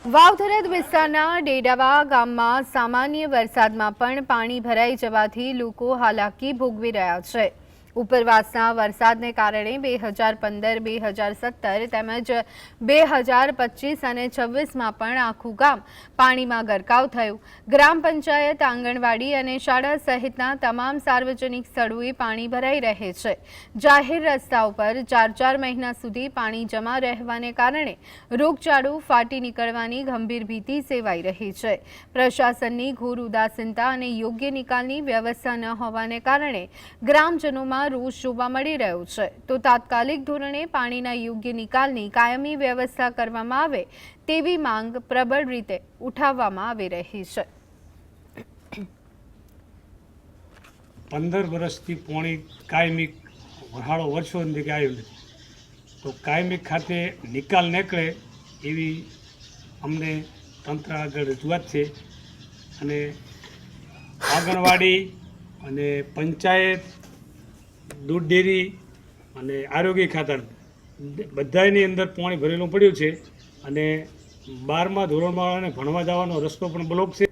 વાવથરાદ વિસ્તારના ડેડાવા ગામમાં સામાન્ય વરસાદમાં પણ પાણી ભરાઈ જવાથી લોકો હાલાકી ભોગવી રહ્યા છે। ઉપરવાસના વરસાદને કારણે 2015, 2017 તેમજ 2025 અને 26માં પણ આખું ગામ પાણીમાં ગરકાવ થયું। ગ્રામ પંચાયત, આંગણવાડી અને શાળા સહિતના તમામ સાર્વજનિક સ્થળોએ પાણી ભરાઈ રહે છે। જાહેર રસ્તા ઉપર 4 મહિના સુધી પાણી જમા રહેવાને કારણે રોગચાળો ફાટી નીકળવાની ગંભીર ભીતિ સેવાઈ રહી છે। પ્રશાસનની ઘોર ઉદાસીનતા અને યોગ્ય નિકાલની વ્યવસ્થા ન હોવાને કારણે ગ્રામજનોમાં રોષ જોવા મળી રહ્યો છે। તો તાત્કાલિક ધોરણે પાણીના યોગ્ય નિકાલની કાયમી વ્યવસ્થા કરવામાં આવે તેવી માંગ પ્રબળ રીતે ઉઠાવવામાં આવી રહી છે। 15 વર્ષથી પાણી કાયમી વહાળો વર્ષો સુધી આવ્યો નથી, તો કાયમી ખાતે નિકાલ નીકળે એવી અમને તંત્ર આગળ રજૂઆત છે। અને આંગણવાડી અને પંચાયત, દૂધ ડેરી અને આરોગ્ય ખાતર બધાની અંદર પાણી ભરેલું પડ્યું છે। અને 12મા ધોરણવાળાને ભણવા જવાનો રસ્તો પણ બ્લોક છે।